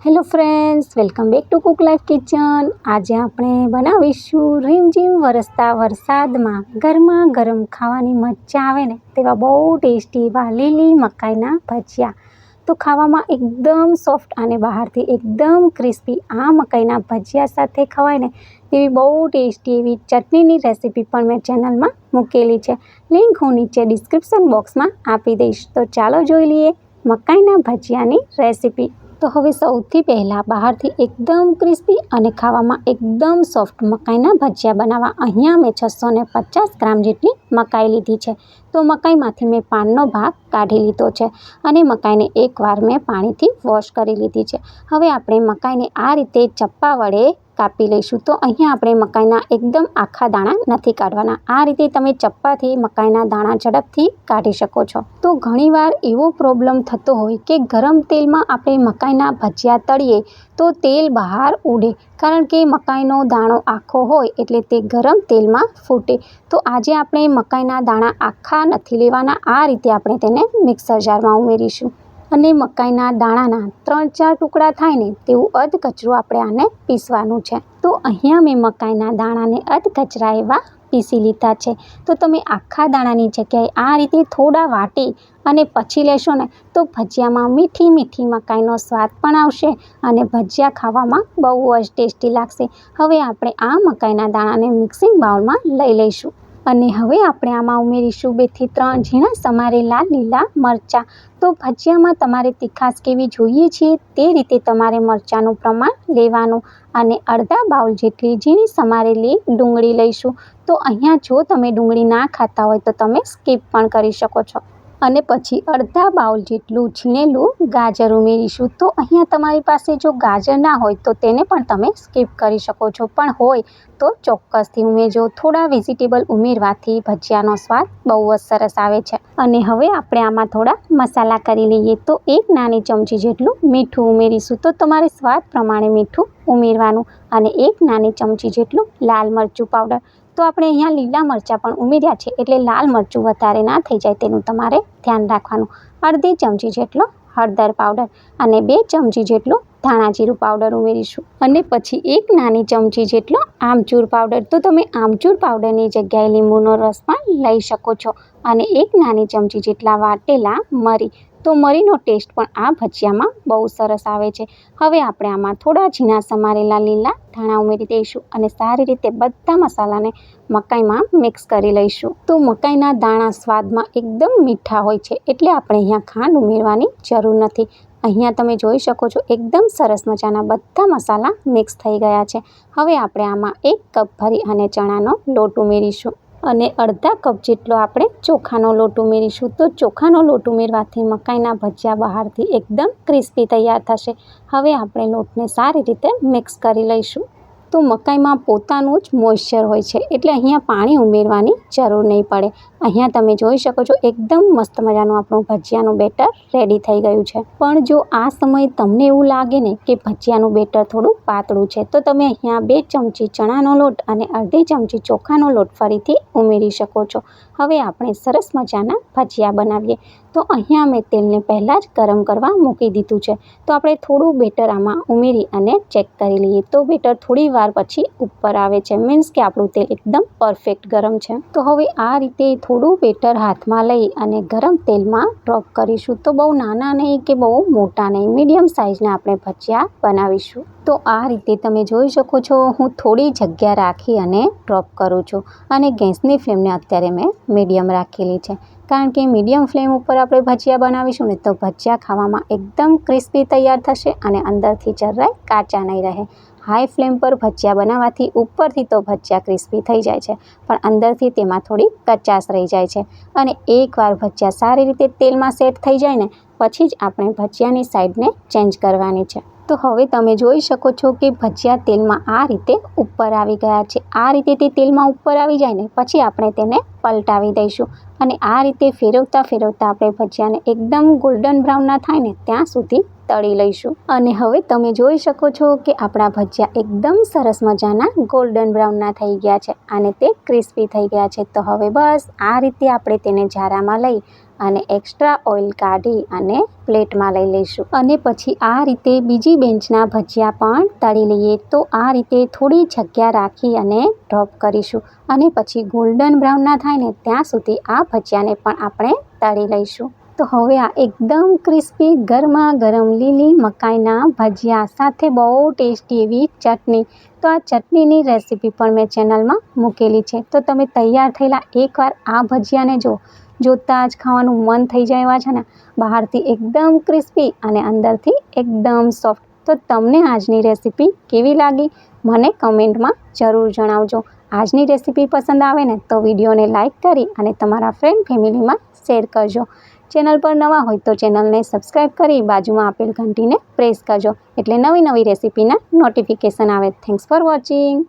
Hello friends, welcome back to cook life kitchen. આજે આપણે બનાવીશું રીમઝીમ વરસતા વરસાદમાં ગરમા ગરમ ખાવાની મજા આવે ને તેવા બહુ ટેસ્ટી એવા લીલી મકાઈના ભજીયા। તો ખાવામાં એકદમ સોફ્ટ અને બહારથી એકદમ ક્રિસ્પી આ મકાઈના ભજીયા સાથે ખવાય ને તેવી બહુ ટેસ્ટી એવી ચટણીની રેસીપી પણ મેં ચેનલમાં મૂકેલી છે। લિંક હું નીચે ડિસ્ક્રિપ્શન બોક્સમાં આપી દઈશ। તો ચાલો જોઈ લઈએ મકાઈના ભજીયાની રેસીપી। તો હવે સૌથી પહેલાં બહારથી એકદમ ક્રિસ્પી અને ખાવામાં એકદમ સોફ્ટ મકાઈના ભજીયા બનાવવા અહીંયા મેં 650 ગ્રામ જેટલી મકાઈ લીધી છે। તો મકાઈમાંથી મેં પાનનો ભાગ કાઢી લીધો છે અને મકાઈને એકવાર મેં પાણીથી વોશ કરી લીધી છે। હવે આપણે મકાઈને આ રીતે ચપ્પા વડે કાપી લઈશું। તો અહીંયા આપણે મકાઈના એકદમ આખા દાણા નથી કાઢવાના, આ રીતે તમે ચપ્પાથી મકાઈના દાણા ઝડપથી કાઢી શકો છો। તો ઘણીવાર એવો પ્રોબ્લેમ થતો હોય કે ગરમ તેલમાં આપણે મકાઈના ભજીયા તળીએ તો તેલ બહાર ઉડે, કારણ કે મકાઈનો દાણો આખો હોય એટલે તે ગરમ તેલમાં ફૂટે। તો આજે આપણે મકાઈના દાણા આખા નથી લેવાના, આ રીતે આપણે તેને મિક્સર જારમાં ઉમેરીશું અને મકાઈના દાણાના 3-4 ટુકડા થાય ને તેવું અધ કચરું આપણે આને પીસવાનું છે। તો અહીંયા મેં મકાઈના દાણાને અધ કચરા એવા પીસી લીધા છે। તો તમે આખા દાણાની જગ્યાએ આ રીતે થોડા વાટી અને પછી લેશો ને તો ભજીયામાં મીઠી મીઠી મકાઈનો સ્વાદ પણ આવશે અને ભજીયા ખાવામાં બહુ જ ટેસ્ટી લાગશે। હવે આપણે આ મકાઈના દાણાને મિક્સિંગ બાઉલમાં લઈ લઈશું અને હવે આપણે આમાં ઉમેરીશું 2 થી 3 ઝીણા સમારેલા લીલા મરચાં। તો ભજીયામાં તમારે તીખાશ કેવી જોઈએ છે તે રીતે તમારે મરચાંનું પ્રમાણ લેવાનું અને અડધા બાઉલ જેટલી ઝીણી સમારેલી ડુંગળી લઈશું। તો અહીંયા જો તમે ડુંગળી ના ખાતા હોય તો તમે સ્કીપ પણ કરી શકો છો અને પછી અડધા બાઉલ જેટલું છીણેલું ગાજર ઉમેરીશું। તો અહીંયા તમારી પાસે જો ગાજર ના હોય તો તેને પણ તમે સ્કીપ કરી શકો છો, પણ હોય તો ચોક્કસથી ઉમેરજો। થોડા વેજીટેબલ ઉમેરવાથી ભજીયાનો સ્વાદ બહુ જ સરસ આવે છે। અને હવે આપણે આમાં થોડા મસાલા કરી લઈએ। તો 1 નાની ચમચી જેટલું મીઠું ઉમેરીશું, તો તમારે સ્વાદ પ્રમાણે મીઠું ઉમેરવાનું અને 1 નાની ચમચી જેટલું લાલ મરચું પાવડર। તો આપણે અહીંયા લીલા મરચાં પણ ઉમેર્યા છે એટલે લાલ મરચું વધારે ના થઈ જાય તેનું તમારે ધ્યાન રાખવાનું। અડધી ચમચી જેટલો હળદર પાવડર અને 2 ચમચી જેટલો ધાણા જીરું પાવડર ઉમેરીશું અને પછી 1 નાની ચમચી જેટલો આમચૂર પાવડર। તો તમે આમચૂર પાવડરની જગ્યાએ લીંબુનો રસ પણ લઈ શકો છો અને 1 નાની ચમચી જેટલા વાટેલા મરી। તો મરીનો ટેસ્ટ પણ આ ભજીયામાં બહુ સરસ આવે છે। હવે આપણે આમાં થોડા ઝીણા સમારેલા લીલા ધાણા ઉમેરી દઈશું અને સારી રીતે બધા મસાલાને મકાઈમાં મિક્સ કરી લઈશું। તો મકાઈના દાણા સ્વાદમાં એકદમ મીઠા હોય છે એટલે આપણે અહીંયા ખાંડ ઉમેરવાની જરૂર નથી। અહીંયા તમે જોઈ શકો છો એકદમ સરસ મજાના બધા મસાલા મિક્સ થઈ ગયા છે। હવે આપણે આમાં 1 કપ ભરી અને ચણાનો લોટ ઉમેરીશું અને અડધા કપ જેટલો આપણે ચોખાનો લોટ ઉમેરીશું। તો ચોખાનો લોટ ઉમેરવાથી મકાઈના ભજીયા બહારથી એકદમ ક્રિસ્પી તૈયાર થશે। હવે આપણે લોટને સારી રીતે મિક્સ કરી લઈશું। તો મકાઈમાં પોતાનું જ મોઇશ્ચર હોય છે એટલે અહીંયા પાણી ઉમેરવાની જરૂર નહીં પડે। અહીંયા તમે જોઈ શકો છો એકદમ મસ્ત મજાનું આપણું ભજીયાનું બેટર રેડી થઈ ગયું છે। પણ જો આ સમયે તમને એવું લાગે ને કે ભજીયાનું બેટર થોડું પાતળું છે તો તમે અહીંયા 2 ચમચી ચણાનો લોટ અને અડધી ચમચી ચોખાનો લોટ ફરીથી ઉમેરી શકો છો। હવે આપણે સરસ મજાના ભજીયા બનાવીએ। તો અહીંયા મેં તેલને પહેલાં જ ગરમ કરવા મૂકી દીધું છે। તો આપણે થોડું બેટર આમાં ઉમેરી અને ચેક કરી લઈએ। તો બેટર થોડી વાર પછી ઉપર આવે છે, મીન્સ કે આપણું તેલ એકદમ પરફેક્ટ ગરમ છે। તો હવે આ રીતે થોડું બેટર હાથમાં લઈ અને ગરમ તેલમાં ડ્રોપ કરીશું। તો બહુ નાના નહીં કે બહુ મોટા નહીં, મીડિયમ સાઇઝના આપણે ભજીયા બનાવીશું। તો આ રીતે તમે જોઈ શકો છો હું થોડી જગ્યા રાખી અને ડ્રોપ કરું છું અને ગેસની ફ્લેમને અત્યારે મેં મીડિયમ રાખેલી છે, કારણ કે મીડિયમ ફ્લેમ ઉપર આપણે ભજીયા બનાવીશું ને તો ભજીયા ખાવામાં એકદમ ક્રિસ્પી તૈયાર થશે અને અંદરથી જરાય કાચા નહીં રહે। હાઈ ફ્લેમ પર ભજીયા બનાવવાથી ઉપરથી તો ભજીયા ક્રિસ્પી થઈ જાય છે પણ અંદરથી તેમાં થોડી કચાશ રહી જાય છે અને એકવાર ભજીયા સારી રીતે તેલમાં સેટ થઈ જાય ને પછી જ આપણે ભજીયાની સાઈડને ચેન્જ કરવાની છે। તો હવે તમે જોઈ શકો છો કે ભજીયા તેલમાં આ રીતે ઉપર આવી ગયા છે। આ રીતે તે તેલમાં ઉપર આવી જાય ને પછી આપણે તેને પલટાવી દઈશું અને આ રીતે ફેરવતા ફેરવતા આપણે ભજીયાને એકદમ ગોલ્ડન બ્રાઉન ના થાય ને ત્યાં સુધી તળી લઈશું। અને હવે તમે જોઈ શકો છો કે આપણા ભજીયા એકદમ સરસ મજાના ગોલ્ડન બ્રાઉનના થઈ ગયા છે અને તે ક્રિસ્પી થઈ ગયા છે। તો હવે બસ આ રીતે આપણે તેને ઝારામાં લઈ અને એક્સ્ટ્રા ઓઇલ કાઢી અને પ્લેટમાં લઈ લઈશું. અને પછી આ રીતે બીજી બેન્ચના ભજીયા પણ તળી લઈએ. તો આ રીતે થોડી જગ્યા રાખી અને ડ્રોપ કરીશું અને પછી ગોલ્ડન બ્રાઉન ના થાય ને ત્યાં સુધી આ ભજીયાને પણ આપણે તળી લઈશું. તો હવે આ એકદમ ક્રિસ્પી ગરમા ગરમ લીલી મકાઈના ભજીયા સાથે બહુ ટેસ્ટી એવી ચટણી. તો આ ચટણીની રેસીપી પણ મેં ચેનલમાં મૂકેલી છે. તો તમે તૈયાર થયેલા એકવાર આ ભજીયાને જોતાં જ ખાવાનું મન થઈ જાય એવા છે ને. બહારથી એકદમ ક્રિસ્પી અને અંદરથી એકદમ સોફ્ટ. તો તમને આજની રેસીપી કેવી લાગી મને કમેન્ટમાં જરૂર જણાવજો. આજની રેસીપી પસંદ આવે ને તો વિડીયોને લાઇક કરી અને તમારા ફ્રેન્ડ ફેમિલીમાં શેર કરજો. ચેનલ પર નવા હોય તો ચેનલને સબસ્ક્રાઈબ કરી બાજુમાં આપેલ ઘંટીને પ્રેસ કરજો એટલે નવી રેસીપીના નોટિફિકેશન આવે. Thanks for watching.